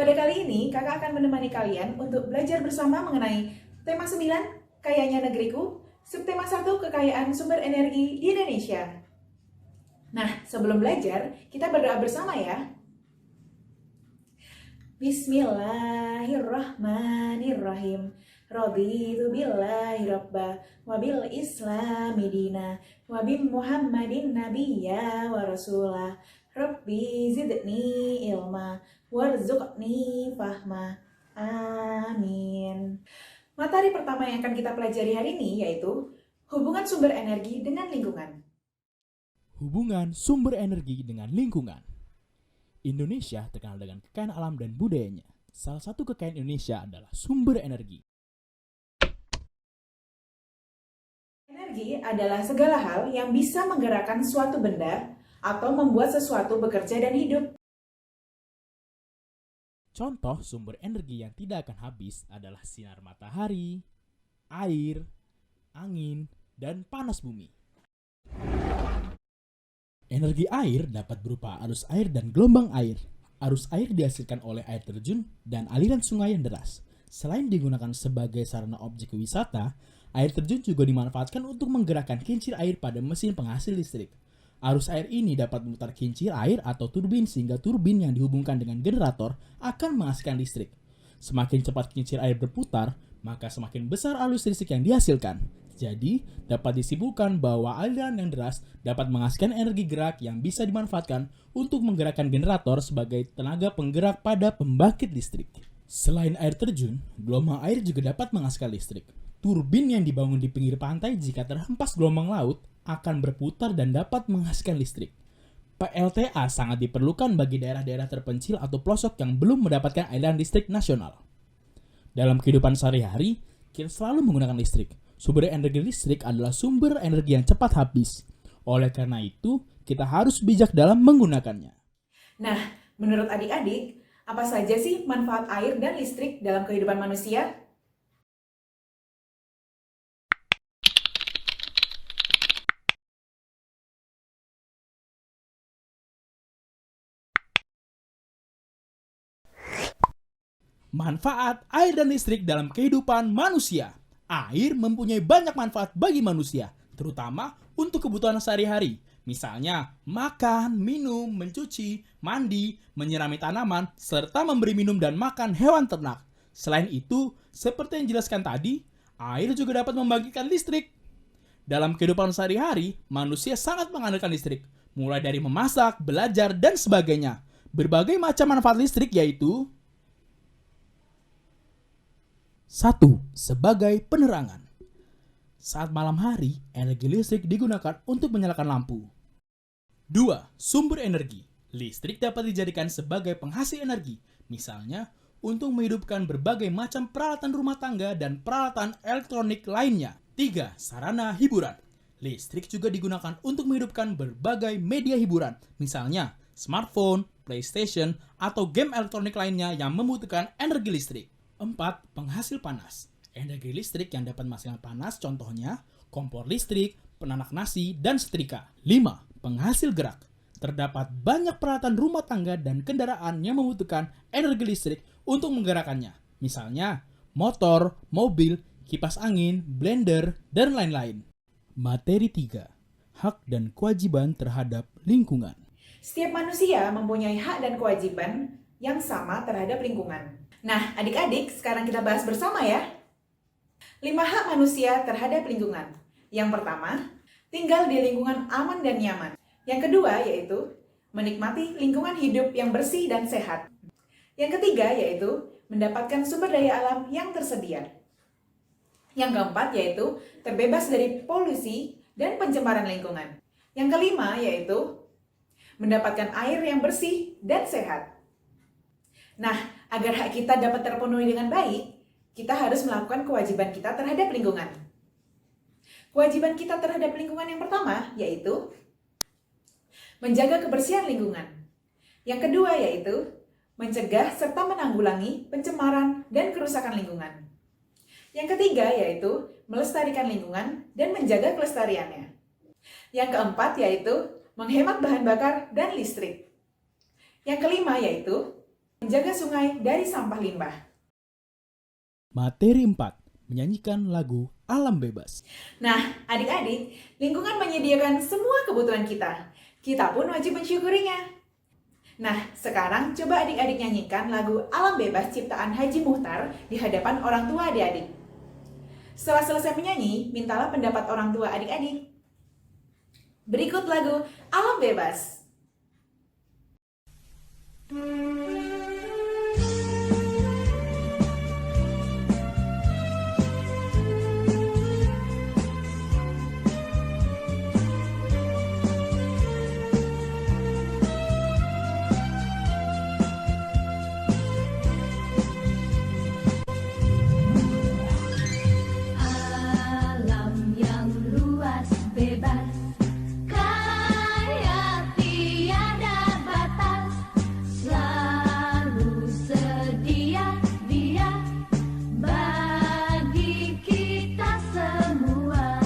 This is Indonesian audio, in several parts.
Pada kali ini, kakak akan menemani kalian untuk belajar bersama mengenai tema 9, Kayanya Negeriku, subtema 1, Kekayaan Sumber Energi di Indonesia. Nah, sebelum belajar, kita berdoa bersama ya. Bismillahirrahmanirrahim. Raditu billahi rabba wa bil islami dina wa bi Muhammadin nabiyya wa rasulah. Rabbi zidni ilma warzuqni fahma. Amin. Materi pertama yang akan kita pelajari hari ini yaitu hubungan sumber energi dengan lingkungan. Hubungan sumber energi dengan lingkungan. Indonesia terkenal dengan kekayaan alam dan budayanya. Salah satu kekayaan Indonesia adalah sumber energi. Energi adalah segala hal yang bisa menggerakkan suatu benda atau membuat sesuatu bekerja dan hidup. Contoh sumber energi yang tidak akan habis adalah sinar matahari, air, angin, dan panas bumi. Energi air dapat berupa arus air dan gelombang air. Arus air dihasilkan oleh air terjun dan aliran sungai yang deras. Selain digunakan sebagai sarana objek wisata, air terjun juga dimanfaatkan untuk menggerakkan kincir air pada mesin penghasil listrik. Arus air ini dapat memutar kincir air atau turbin sehingga turbin yang dihubungkan dengan generator akan menghasilkan listrik. Semakin cepat kincir air berputar, maka semakin besar arus listrik yang dihasilkan. Jadi, dapat disimpulkan bahwa aliran yang deras dapat menghasilkan energi gerak yang bisa dimanfaatkan untuk menggerakkan generator sebagai tenaga penggerak pada pembangkit listrik. Selain air terjun, gelombang air juga dapat menghasilkan listrik. Turbin yang dibangun di pinggir pantai jika terhempas gelombang laut akan berputar dan dapat menghasilkan listrik. PLTA sangat diperlukan bagi daerah-daerah terpencil atau pelosok yang belum mendapatkan aliran listrik nasional. Dalam kehidupan sehari-hari, kita selalu menggunakan listrik. Sumber energi listrik adalah sumber energi yang cepat habis. Oleh karena itu, kita harus bijak dalam menggunakannya. Nah, menurut adik-adik, apa saja sih manfaat air dan listrik dalam kehidupan manusia? Manfaat air dan listrik dalam kehidupan manusia. Air mempunyai banyak manfaat bagi manusia, terutama untuk kebutuhan sehari-hari. Misalnya, makan, minum, mencuci, mandi, menyirami tanaman, serta memberi minum dan makan hewan ternak. Selain itu, seperti yang dijelaskan tadi, air juga dapat membangkitkan listrik. Dalam kehidupan sehari-hari, manusia sangat mengandalkan listrik, mulai dari memasak, belajar, dan sebagainya. Berbagai macam manfaat listrik yaitu 1. Sebagai penerangan. Saat malam hari, energi listrik digunakan untuk menyalakan lampu. 2. Sumber energi. Listrik dapat dijadikan sebagai penghasil energi, misalnya untuk menghidupkan berbagai macam peralatan rumah tangga dan peralatan elektronik lainnya. 3. Sarana hiburan. Listrik juga digunakan untuk menghidupkan berbagai media hiburan, misalnya smartphone, PlayStation, atau game elektronik lainnya yang membutuhkan energi listrik. 4. Penghasil panas. Energi listrik yang dapat menghasilkan panas contohnya kompor listrik, penanak nasi, dan setrika. 5. Penghasil gerak. Terdapat banyak peralatan rumah tangga dan kendaraan yang membutuhkan energi listrik untuk menggerakkannya. Misalnya motor, mobil, kipas angin, blender, dan lain-lain. Materi 3. Hak dan kewajiban terhadap lingkungan. Setiap manusia mempunyai hak dan kewajiban yang sama terhadap lingkungan. Nah, adik-adik, sekarang kita bahas bersama ya. 5 hak manusia terhadap lingkungan. Yang pertama, tinggal di lingkungan aman dan nyaman. Yang kedua yaitu menikmati lingkungan hidup yang bersih dan sehat. Yang ketiga yaitu mendapatkan sumber daya alam yang tersedia. Yang keempat yaitu terbebas dari polusi dan pencemaran lingkungan. Yang kelima yaitu mendapatkan air yang bersih dan sehat. Nah, agar hak kita dapat terpenuhi dengan baik, kita harus melakukan kewajiban kita terhadap lingkungan. Kewajiban kita terhadap lingkungan yang pertama yaitu menjaga kebersihan lingkungan. Yang kedua yaitu mencegah serta menanggulangi pencemaran dan kerusakan lingkungan. Yang ketiga yaitu melestarikan lingkungan dan menjaga kelestariannya. Yang keempat yaitu menghemat bahan bakar dan listrik. Yang kelima yaitu menjaga sungai dari sampah limbah. Materi 4. Menyanyikan lagu Alam Bebas. Nah, adik-adik, lingkungan menyediakan semua kebutuhan kita. Kita pun wajib mensyukurinya. Nah, sekarang coba adik-adik nyanyikan lagu Alam Bebas ciptaan Haji Muhtar di hadapan orang tua adik-adik. Setelah selesai menyanyi, mintalah pendapat orang tua adik-adik. Berikut lagu Alam Bebas. Alam yang luas bebas, kaya tiada batas, selalu sedia dia bagi kita semua.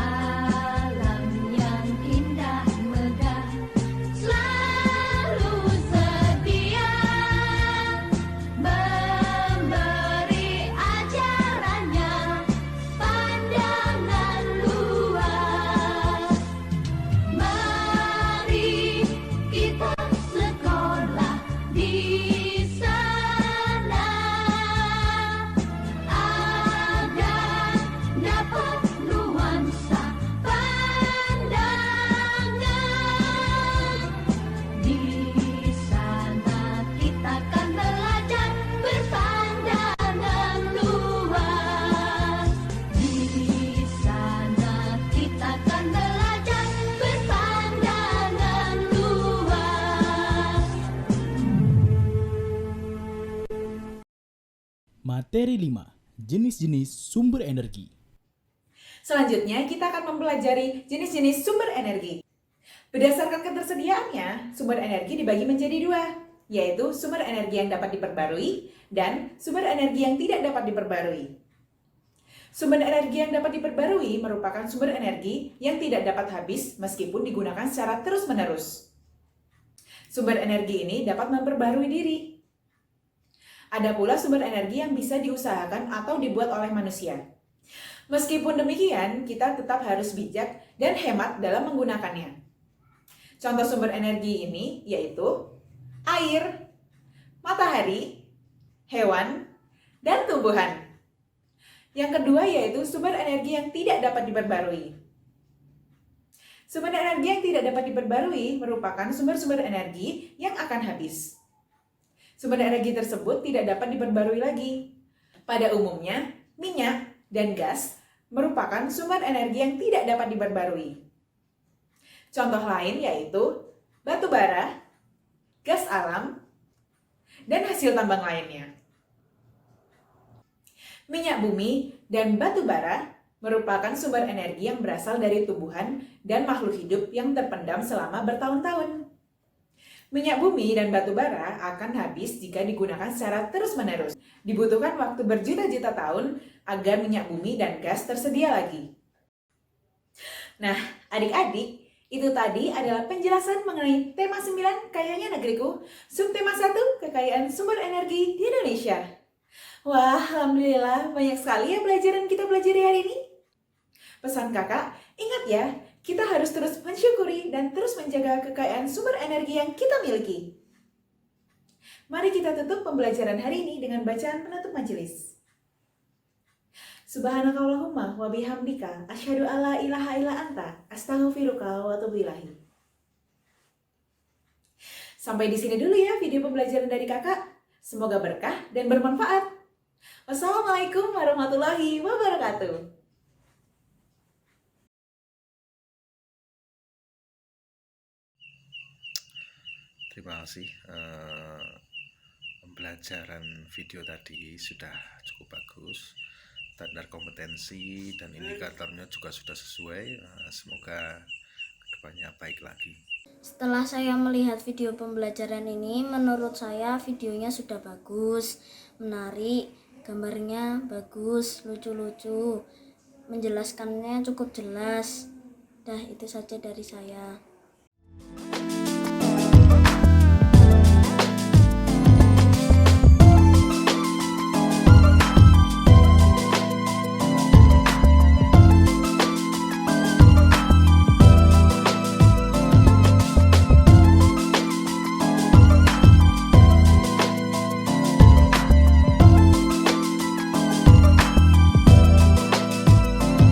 Alam yang indah megah, selalu sedia memberi ajarannya pandangan luas. Mari kita sekolah di sana agar dapat nuansa pandangan. Di sana kita akan belajar berpandangan luas. Di sana kita akan belajar berpandangan luas. Materi 5. Jenis-jenis sumber energi. Selanjutnya, kita akan mempelajari jenis-jenis sumber energi. Berdasarkan ketersediaannya, sumber energi dibagi menjadi dua, yaitu sumber energi yang dapat diperbarui dan sumber energi yang tidak dapat diperbarui. Sumber energi yang dapat diperbarui merupakan sumber energi yang tidak dapat habis meskipun digunakan secara terus-menerus. Sumber energi ini dapat memperbarui diri. Ada pula sumber energi yang bisa diusahakan atau dibuat oleh manusia. Meskipun demikian, kita tetap harus bijak dan hemat dalam menggunakannya. Contoh sumber energi ini yaitu air, matahari, hewan, dan tumbuhan. Yang kedua yaitu sumber energi yang tidak dapat diperbarui. Sumber energi yang tidak dapat diperbarui merupakan sumber-sumber energi yang akan habis. Sumber energi tersebut tidak dapat diperbarui lagi. Pada umumnya, minyak dan gas merupakan sumber energi yang tidak dapat diperbarui. Contoh lain yaitu batu bara, gas alam, dan hasil tambang lainnya. Minyak bumi dan batu bara merupakan sumber energi yang berasal dari tumbuhan dan makhluk hidup yang terpendam selama bertahun-tahun. Minyak bumi dan batu bara akan habis jika digunakan secara terus-menerus. Dibutuhkan waktu berjuta-juta tahun agar minyak bumi dan gas tersedia lagi. Nah, adik-adik, itu tadi adalah penjelasan mengenai tema 9, Kayanya Negeriku, subtema 1, Kekayaan Sumber Energi di Indonesia. Wah, alhamdulillah, banyak sekali ya pelajaran kita pelajari hari ini. Pesan kakak, ingat ya, kita harus terus mensyukuri dan terus menjaga kekayaan sumber energi yang kita miliki. Mari kita tutup pembelajaran hari ini dengan bacaan penutup majelis. Subhanakallahumma wa bihamdika asyhadu alla ilaha illa anta astaghfiruka wa atubu ilaik. Sampai di sini dulu ya video pembelajaran dari kakak. Semoga berkah dan bermanfaat. Wassalamualaikum warahmatullahi wabarakatuh. Terima kasih. Pembelajaran video tadi sudah cukup bagus. Standar kompetensi dan indikatornya juga sudah sesuai. Semoga kedepannya baik lagi. Setelah saya melihat video pembelajaran ini, menurut saya videonya sudah bagus, menarik, gambarnya bagus, lucu-lucu, menjelaskannya cukup jelas. Dah, itu saja dari saya.